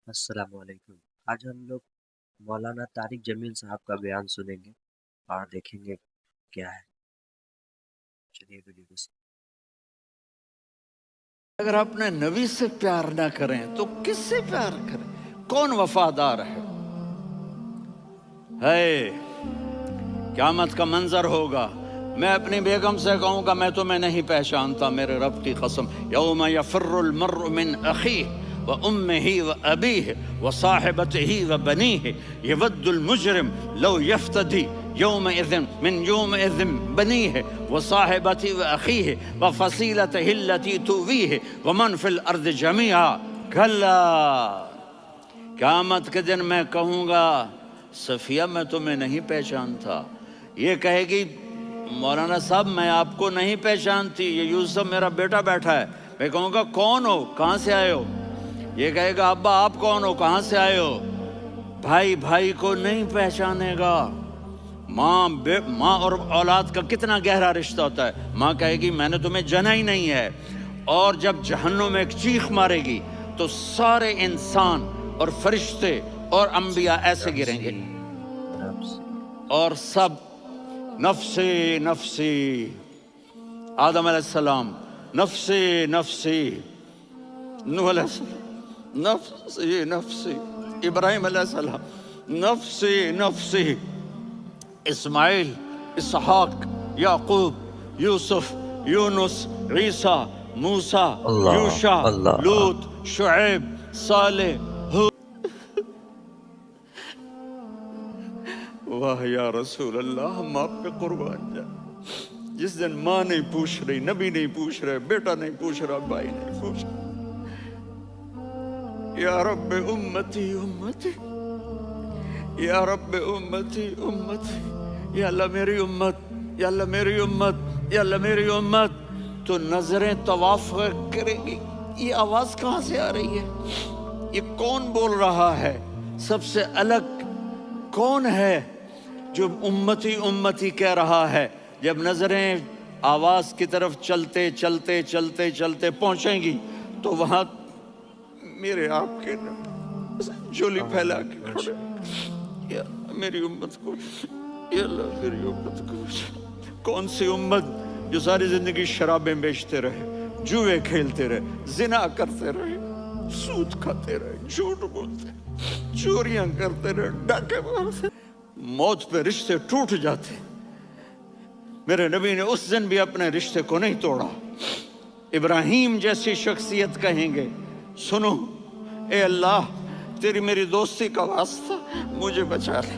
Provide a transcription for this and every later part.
السلام علیکم۔ آج ہم لوگ مولانا طارق جمیل صاحب کا بیان سنیں گے اور دیکھیں گے کیا ہے۔ چلیے ویڈیو کو اگر اپنے نبی سے پیار نہ کریں تو کس سے پیار کریں؟ کون وفادار ہے؟ قیامت کا منظر ہوگا، میں اپنی بیگم سے کہوں گا میں تمہیں نہیں پہچانتا، میرے رب کی قسم، یوم یفر المرء من اخیہ وامہ وابیہ وصاحبتہ وبنیہ یود المجرم لو یفتدی یومئذ من یومئذ بنیہ وصاحبتہ واخیہ وفصیلتہ التی تؤویہ ومن فی الارض جمیعا کلا۔ قیامت کے دن میں کہوں گا صفیہ میں تمہیں نہیں پہچانتا، یہ کہے گی مولانا صاحب میں آپ کو نہیں پہچانتی، یہ یوسف میرا بیٹا بیٹھا ہے۔ میں کہوں گا کون ہو، کہاں سے آئے ہو؟ یہ کہے گا ابا آپ کون ہو، کہاں سے آئے ہو؟ بھائی بھائی کو نہیں پہچانے گا۔ ماں اور اولاد کا کتنا گہرا رشتہ ہوتا ہے۔ ماں کہے گی میں نے تمہیں جنا ہی نہیں ہے، اور جب جہنم میں ایک چیخ مارے گی تو سارے انسان اور فرشتے اور انبیاء ایسے گریں گے اور سب نفسی نفسی، آدم علیہ السلام نفسی نفسی، نوح علیہ السلام نفسی نفسی، ابراہیم علیہ السلام نفسی نفسی، اسماعیل، اسحاق، یعقوب، یوسف، یونس، عیسیٰ، موسیٰ، یوشع، لوط، شعیب، صالح، واہ یا رسول اللہ، ہم آپ پہ قربان جائیں۔ جس دن ماں نہیں پوچھ رہی، نبی نہیں پوچھ رہے، بیٹا نہیں پوچھ رہا، بھائی نہیں پوچھ رہا، یا رب امتی امتی، یا رب امتی امتی، یا اللہ میری امت، یا اللہ میری امت، یا اللہ میری امت۔ تو نظریں طواف کرے گی، یہ آواز کہاں سے آ رہی ہے؟ یہ کون بول رہا ہے؟ سب سے الگ کون ہے جو امتی امتی کہہ رہا ہے؟ جب نظریں آواز کی طرف چلتے چلتے چلتے چلتے پہنچیں گی تو وہاں میرے آپ کے جھولی پھیلا کے کھڑے، یا میری امت کو، یا اللہ میری امت کو۔ کون سی امت جو ساری زندگی شرابیں بیچتے رہے، جوئے کھیلتے رہے، زنا کرتے رہے، سود کھاتے رہے، جھوٹ بولتے، چوریاں کرتے رہے، ڈاکے مارتے، موت پہ رشتے ٹوٹ جاتے۔ میرے نبی نے اس دن بھی اپنے رشتے کو نہیں توڑا۔ ابراہیم جیسی شخصیت کہیں گے سنو اے اللہ تیری میری دوستی کا واسطہ مجھے بچا لے،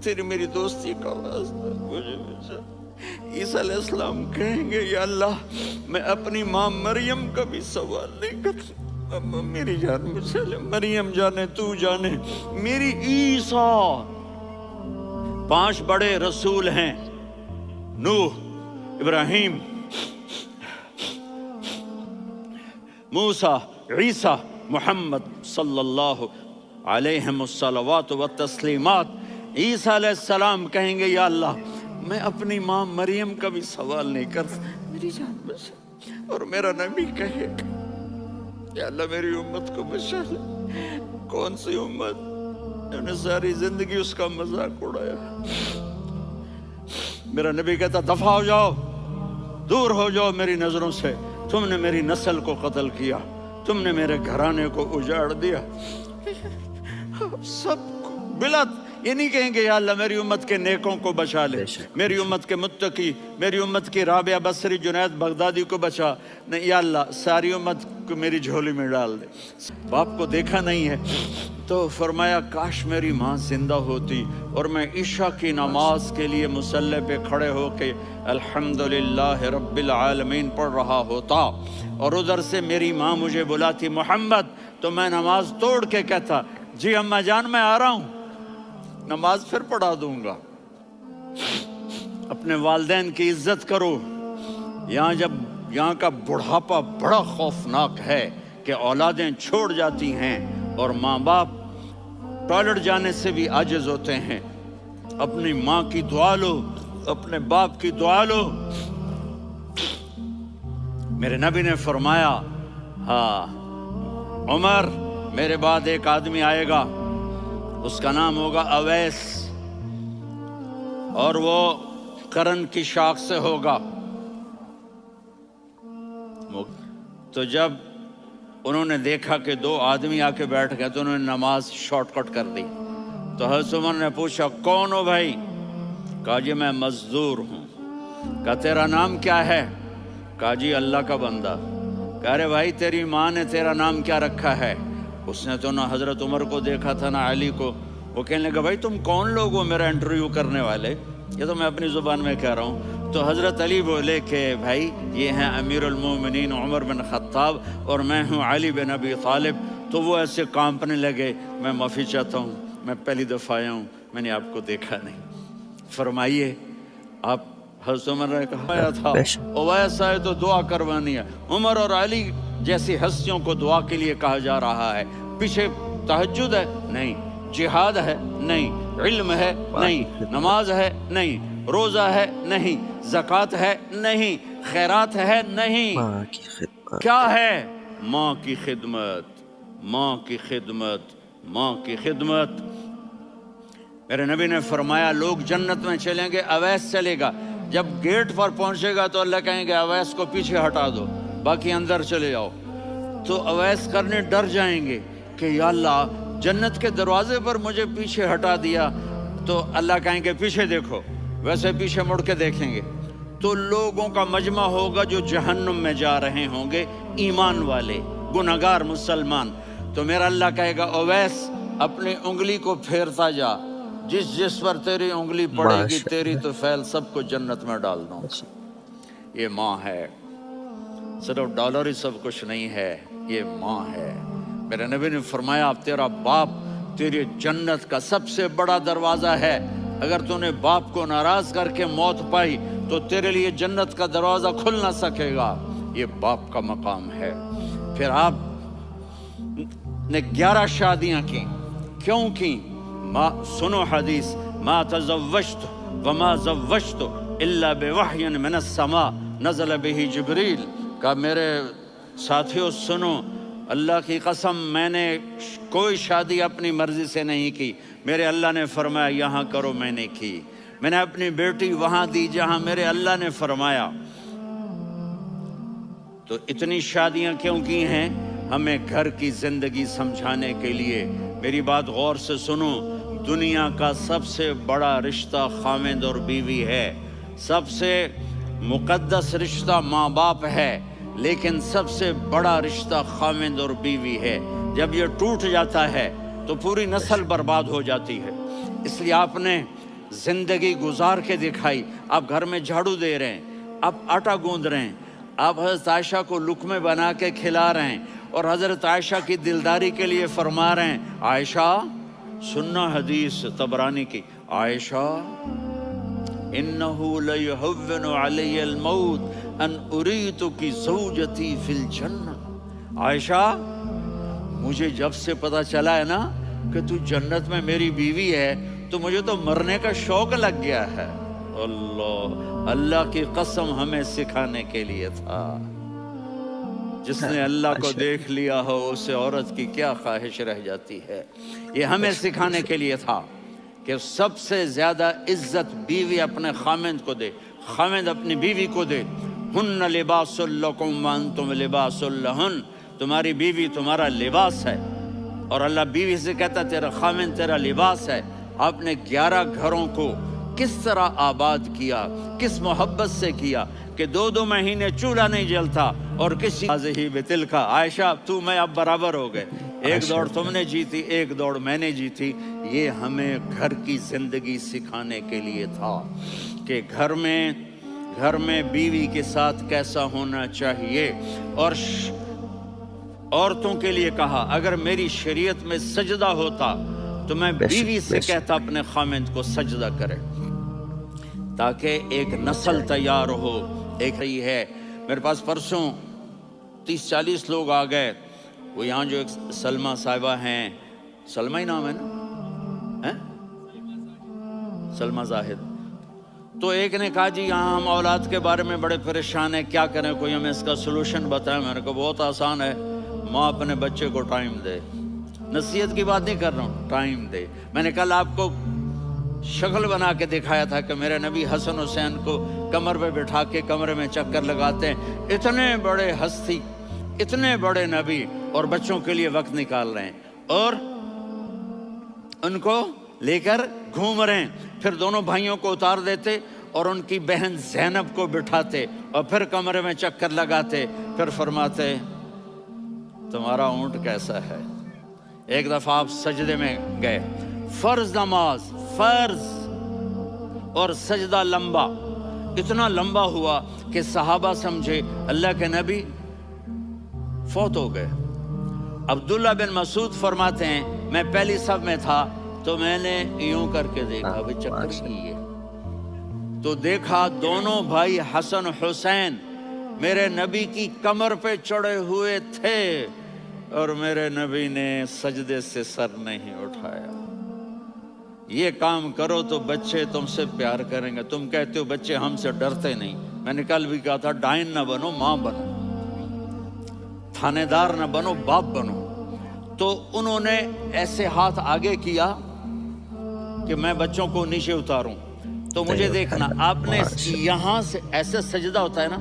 تیری میری دوستی کا واسطہ مجھے بچا لے۔ عیسیٰ علیہ السلام کہیں گے یا اللہ میں اپنی ماں مریم کا بھی سوال نہیں کرتا، میری جان بچا لے، مریم جانے تو جانے میری عیسیٰ۔ 5 بڑے رسول ہیں، نوح، ابراہیم، موسیٰ، عیسیٰ، محمد صلی اللہ علیہ الصلوات والتسلیمات۔ عیسیٰ علیہ السلام کہیں گے یا اللہ میں اپنی ماں مریم کا بھی سوال نہیں کرتا، میری جان بچا۔ اور میرا نبی کہے گا یا اللہ میری امت کو بچا لے۔ کون سی امت جنہوں نے ساری زندگی اس کا مذاق اڑایا؟ میرا نبی کہتا دفع ہو جاؤ، دور ہو جاؤ میری نظروں سے، تم نے میری نسل کو قتل کیا، تم نے میرے گھرانے کو اجاڑ دیا۔ سب کو بلا یہ نہیں کہیں گے یا اللہ میری امت کے نیکوں کو بچا لے، میری امت کے متقی، میری امت کی رابعہ بصری، جنید بغدادی کو بچا، نہیں یا اللہ ساری امت کو میری جھولی میں ڈال دے۔ باپ کو دیکھا نہیں ہے تو فرمایا کاش میری ماں زندہ ہوتی اور میں عشاء کی نماز کے لیے مصلی پہ کھڑے ہو کے الحمدللہ رب العالمین پڑھ رہا ہوتا، اور ادھر سے میری ماں مجھے بلاتی محمد، تو میں نماز توڑ کے کہتا جی اماں جان میں آ رہا ہوں، نماز پھر پڑھا دوں گا۔ اپنے والدین کی عزت کرو۔ یہاں کا بڑھاپا بڑا خوفناک ہے کہ اولادیں چھوڑ جاتی ہیں اور ماں باپ ٹوائلٹ جانے سے بھی عاجز ہوتے ہیں۔ اپنی ماں کی دعا لو، اپنے باپ کی دعا لو۔ میرے نبی نے فرمایا ہاں عمر میرے بعد ایک آدمی آئے گا، اس کا نام ہوگا اویس، اور وہ قرن کی شاخ سے ہوگا۔ تو جب انہوں نے دیکھا کہ دو آدمی آ کے بیٹھ گئے تو انہوں نے نماز شارٹ کٹ کر دی۔ تو حضرت عمر نے پوچھا کون ہو بھائی؟ کہا جی میں مزدور ہوں۔ کہا تیرا نام کیا ہے؟ کہا جی اللہ کا بندہ۔ کہہ رہے بھائی تیری ماں نے تیرا نام کیا رکھا ہے؟ اس نے تو نہ حضرت عمر کو دیکھا تھا نہ علی کو۔ وہ کہنے لگا بھائی تم کون لوگ ہو میرا انٹرویو کرنے والے؟ یہ تو میں اپنی زبان میں کہہ رہا ہوں۔ تو حضرت علی بولے کہ بھائی یہ ہیں امیر المومنین عمر بن خطاب اور میں ہوں علی بن ابی طالب۔ تو وہ ایسے کانپنے لگے، میں معافی چاہتا ہوں، میں پہلی دفعہ آیا ہوں، میں نے آپ کو دیکھا نہیں۔ فرمائیے آپ حضرت عمر نے کہا تھا اویس آئے تو دعا کروانی ہے۔ عمر اور علی جیسی ہستیوں کو دعا کے لیے کہا جا رہا ہے۔ پیچھے تہجد ہے؟ نہیں۔ جہاد ہے؟ نہیں۔ علم ہے؟ نہیں۔ نماز ہے؟ نہیں۔ روزہ ہے؟ نہیں۔ زکوٰۃ ہے؟ نہیں۔ خیرات ہے؟ نہیں۔ ماں کی خدمت کیا ہے؟ ماں کی خدمت، ماں کی خدمت، ماں کی خدمت۔ میرے نبی نے فرمایا لوگ جنت میں چلیں گے، اویس چلے گا، جب گیٹ پر پہنچے گا تو اللہ کہیں گے اویس کو پیچھے ہٹا دو، باقی اندر چلے جاؤ۔ تو اویس کرنے ڈر جائیں گے کہ یا اللہ جنت کے دروازے پر مجھے پیچھے ہٹا دیا۔ تو اللہ کہیں گے پیچھے دیکھو، ویسے پیچھے مڑ کے دیکھیں گے تو لوگوں کا مجمع ہوگا جو جہنم میں جا رہے ہوں گے، ایمان والے، گنہگار مسلمان۔ تو میرا اللہ کہے گا اویس اپنی انگلی کو پھیرتا جا، جس جس پر تیری انگلی پڑے گی تیری تو فیل سب کو جنت میں ڈال دوں۔ یہ ماں ہے، صرف ڈالر ہی سب کچھ نہیں ہے، یہ ماں ہے۔ میرے نبی نے فرمایا اب تیرا باپ تیری جنت کا سب سے بڑا دروازہ ہے، اگر تو نے باپ کو ناراض کر کے موت پائی تو تیرے لیے جنت کا دروازہ کھل نہ سکے گا، یہ باپ کا مقام ہے۔ پھر آپ نے 11 شادیاں کی، کیوں کی؟ سنو حدیث، ما تزوجت وما زوجت الا بوحی من السماء نزل به جبریل۔ کہا میرے ساتھیوں سنو، اللہ کی قسم میں نے کوئی شادی اپنی مرضی سے نہیں کی، میرے اللہ نے فرمایا یہاں کرو، میں نے کی۔ میں نے اپنی بیٹی وہاں دی جہاں میرے اللہ نے فرمایا۔ تو اتنی شادیاں کیوں کی ہیں؟ ہمیں گھر کی زندگی سمجھانے کے لیے۔ میری بات غور سے سنو، دنیا کا سب سے بڑا رشتہ خاوند اور بیوی ہے، سب سے مقدس رشتہ ماں باپ ہے، لیکن سب سے بڑا رشتہ خاوند اور بیوی ہے۔ جب یہ ٹوٹ جاتا ہے تو پوری نسل برباد ہو جاتی ہے۔ اس لیے آپ نے زندگی گزار کے دکھائی۔ آپ گھر میں جھاڑو دے رہے ہیں، آپ آٹا گوندھ رہے ہیں، آپ حضرت عائشہ کو لقمے بنا کے کھلا رہے ہیں، اور حضرت عائشہ کی دلداری کے لیے فرما رہے ہیں عائشہ سننا حدیث طبرانی کی، عائشہ انہو لیہون علی الموت ان اریتک زوجتی فی الجنہ۔ عائشہ مجھے جب سے پتا چلا ہے نا کہ تو جنت میں میری بیوی ہے تو مجھے تو مرنے کا شوق لگ گیا ہے۔ اللہ کی قسم ہمیں سکھانے کے لیے تھا۔ جس نے اللہ کو دیکھ لیا ہو اسے عورت کی کیا خواہش رہ جاتی ہے۔ یہ ہمیں سکھانے کے لیے تھا کہ سب سے زیادہ عزت بیوی اپنے خاوند کو دے، خاوند اپنی بیوی کو دے۔ ہن لباس لکم وانتم لباس لہن، تمہاری بیوی تمہارا لباس ہے، اور اللہ بیوی سے کہتا تیرا خاوند تیرا لباس ہے۔ آپ نے 11 گھروں کو کس طرح آباد کیا، کس محبت سے کیا کہ 2 مہینے چولہا نہیں جلتا، اور کسی ہی بتلکا عائشہ تو میں اب برابر ہو گئے، ایک دوڑ تم نے جیتی ایک دوڑ میں نے جیتی۔ یہ ہمیں گھر کی زندگی سکھانے کے لیے تھا کہ گھر میں بیوی کے ساتھ کیسا ہونا چاہیے۔ اور عورتوں کے لیے کہا اگر میری شریعت میں سجدہ ہوتا تو میں بیوی سے کہتا اپنے خاوند کو سجدہ کرے، تاکہ ایک نسل تیار ہو۔ ایک رہی ہے میرے پاس پرسوں 30-40 لوگ آ گئے، وہ یہاں جو ایک سلمہ صاحبہ ہیں، سلمہ ہی نام ہے نا، سلمہ زاہد، تو ایک نے کہا جی یہاں ہم اولاد کے بارے میں بڑے پریشان ہیں، کیا کریں، کوئی ہمیں اس کا سلوشن بتائیں۔ میں نے کہا بہت آسان ہے، ماں اپنے بچے کو ٹائم دے، نصیحت کی بات نہیں کر رہا ہوں، ٹائم دے۔ میں نے کل آپ کو شکل بنا کے دکھایا تھا کہ میرے نبی حسن حسین کو کمر پہ بٹھا کے کمرے میں چکر لگاتے ہیں۔ اتنے بڑے ہستی، اتنے بڑے نبی، اور بچوں کے لیے وقت نکال رہے ہیں اور ان کو لے کر گھوم رہے ہیں۔ پھر دونوں بھائیوں کو اتار دیتے اور ان کی بہن زینب کو بٹھاتے اور پھر کمرے میں چکر لگاتے، پھر فرماتے تمہارا اونٹ کیسا ہے۔ ایک دفعہ آپ سجدے میں گئے، فرض نماز، فرض، اور سجدہ لمبا، اتنا لمبا ہوا کہ صحابہ سمجھے اللہ کے نبی فوت ہو گئے۔ عبداللہ بن مسعود فرماتے ہیں میں پہلی صف میں تھا تو میں نے یوں کر کے دیکھا، وہ چکر کی ہے، تو دیکھا دونوں بھائی حسن حسین میرے نبی کی کمر پہ چڑھے ہوئے تھے اور میرے نبی نے سجدے سے سر نہیں اٹھایا۔ یہ کام کرو تو بچے تم سے پیار کریں گے۔ تم کہتے ہو بچے ہم سے ڈرتے نہیں، میں نے کل بھی کہا تھا ڈائن نہ بنو، ماں بنو، تھانے دار نہ بنو، باپ بنو۔ تو انہوں نے ایسے ہاتھ آگے کیا کہ میں بچوں کو نیچے اتاروں، تو مجھے دیکھنا، آپ نے یہاں سے ایسے سجدہ ہوتا ہے نا،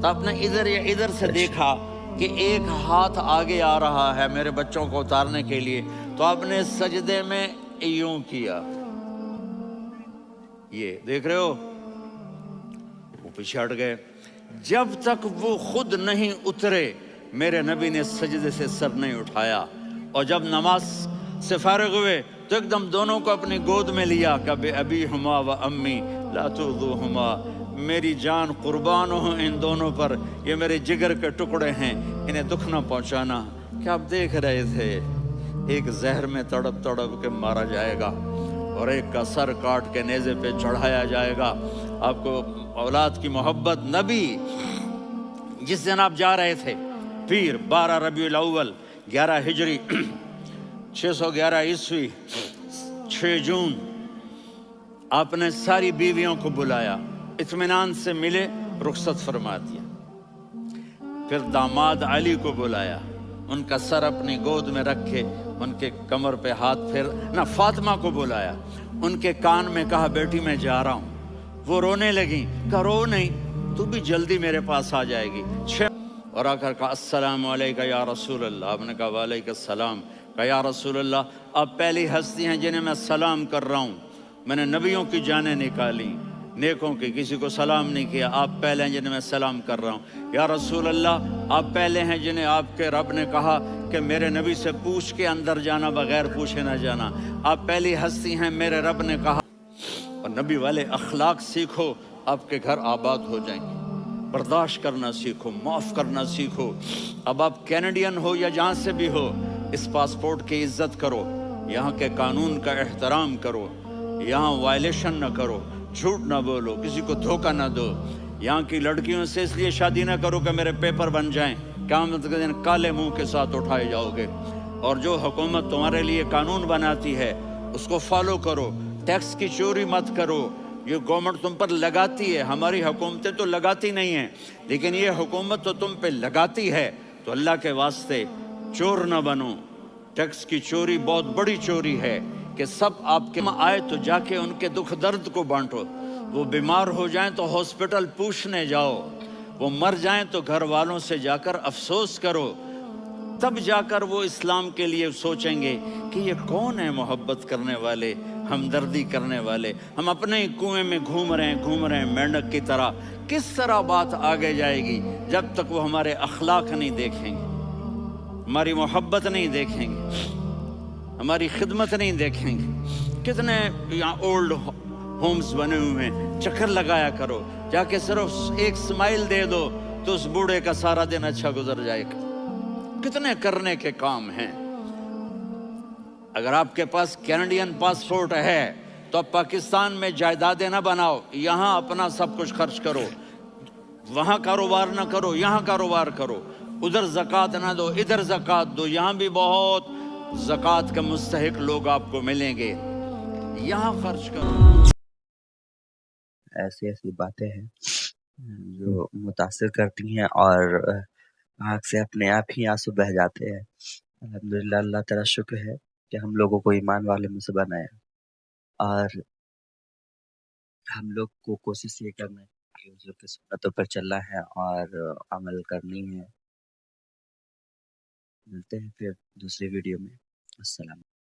تو آپ نے ادھر یا ادھر سے دیکھا کہ ایک ہاتھ آگے آ رہا ہے میرے بچوں کو اتارنے کے لیے، تو آپ نے سجدے میں یوں کیا، یہ دیکھ رہے ہو، وہ پیچھے ہٹ گئے۔ جب تک وہ خود نہیں اترے میرے نبی نے سجدے سے سر نہیں اٹھایا، اور جب نماز سے فارغ ہوئے تو ایک دم دونوں کو اپنی گود میں لیا کہ بے ابی ہما و امی لا تؤذوہما، میری جان قربان ہو ان دونوں پر، یہ میرے جگر کے ٹکڑے ہیں، انہیں دکھ نہ پہنچانا۔ کیا آپ دیکھ رہے تھے ایک زہر میں تڑپ تڑپ کے مارا جائے گا اور ایک کا سر کاٹ کے نیزے پہ چڑھایا جائے گا۔ آپ کو اولاد کی محبت، نبی جس دن آپ جا رہے تھے پیر 12 ربیع الاول 11 ہجری 611 عیسوی 6 جون، آپ نے ساری بیویوں کو بلایا، اطمینان سے ملے، رخصت فرما دیا۔ پھر داماد علی کو بلایا، ان کا سر اپنی گود میں رکھے، ان کے کمر پہ ہاتھ پھر نہ، فاطمہ کو بلایا، ان کے کان میں کہا بیٹی میں جا رہا ہوں، وہ رونے لگیں، کہا رو نہیں، تو بھی جلدی میرے پاس آ جائے گی۔ اور آ کر کہا السلام علیکہ یا رسول اللہ، آپ نے کہا وعلیکم السلام، کہا یا رسول اللہ آپ پہلی ہستی ہیں جنہیں میں سلام کر رہا ہوں، میں نے نبیوں کی جانیں نکالی، نیکوں کی، کسی کو سلام نہیں کیا، آپ پہلے ہیں جنہیں میں سلام کر رہا ہوں۔ یا رسول اللہ آپ پہلے ہیں جنہیں آپ کے رب نے کہا کہ میرے نبی سے پوچھ کے اندر جانا، بغیر پوچھے نہ جانا، آپ پہلی ہستی ہیں میرے رب نے کہا۔ اور نبی والے اخلاق سیکھو، آپ کے گھر آباد ہو جائیں گے۔ برداشت کرنا سیکھو، معاف کرنا سیکھو۔ اب آپ کینیڈین ہو یا جہاں سے بھی ہو، اس پاسپورٹ کی عزت کرو، یہاں کے قانون کا احترام کرو، یہاں وائلیشن نہ کرو، جھوٹ نہ بولو، کسی کو دھوکہ نہ دو، یہاں کی لڑکیوں سے اس لیے شادی نہ کرو کہ میرے پیپر بن جائیں، قیامت کے دن کالے منہ کے ساتھ اٹھائے جاؤ گے۔ اور جو حکومت تمہارے لیے قانون بناتی ہے اس کو فالو کرو، ٹیکس کی چوری مت کرو، یہ گورنمنٹ تم پر لگاتی ہے، ہماری حکومتیں تو لگاتی نہیں ہیں، لیکن یہ حکومت تو تم پہ لگاتی ہے، تو اللہ کے واسطے چور نہ بنو۔ ٹیکس کی چوری بہت بڑی چوری ہے کہ سب آپ کے آئے تو جا کے ان کے دکھ درد کو بانٹو، وہ بیمار ہو جائیں تو ہاسپٹل پوچھنے جاؤ، وہ مر جائیں تو گھر والوں سے جا کر افسوس کرو، تب جا کر وہ اسلام کے لیے سوچیں گے کہ یہ کون ہے محبت کرنے والے، ہمدردی کرنے والے۔ ہم اپنے ہی کنویں میں گھوم رہے ہیں مینڈک کی طرح، کس طرح بات آگے جائے گی جب تک وہ ہمارے اخلاق نہیں دیکھیں گے، ہماری محبت نہیں دیکھیں گے، ہماری خدمت نہیں دیکھیں گے۔ کتنے یہاں اولڈ ہومز بنے ہوئے ہیں، چکر لگایا کرو، جا کے صرف ایک سمائل دے دو تو اس بوڑھے کا سارا دن اچھا گزر جائے گا۔ کتنے کرنے کے کام ہیں۔ اگر آپ کے پاس کینیڈین پاسپورٹ ہے تو آپ پاکستان میں جائیدادیں نہ بناؤ، یہاں اپنا سب کچھ خرچ کرو، وہاں کاروبار نہ کرو، یہاں کاروبار کرو، ادھر زکوٰۃ نہ دو، ادھر زکوٰۃ دو، یہاں بھی بہت زکوٰۃ کے مستحق لوگ آپ کو ملیں گے، یہاں خرچ کرو۔ ایسی باتیں ہیں جو متاثر کرتی ہیں اور آنکھ سے اپنے آپ ہی آنسو بہہ جاتے ہیں۔ الحمدللہ اللہ تعالیٰ شکر ہے کہ ہم لوگوں کو ایمان والے میں سے بنایا، اور ہم لوگ کو کوشش یہ کرنا ہے کہ حضور کی سنتوں پر چلنا ہے اور عمل کرنی ہے۔ ملتے ہیں پھر دوسری ویڈیو میں۔ السلام۔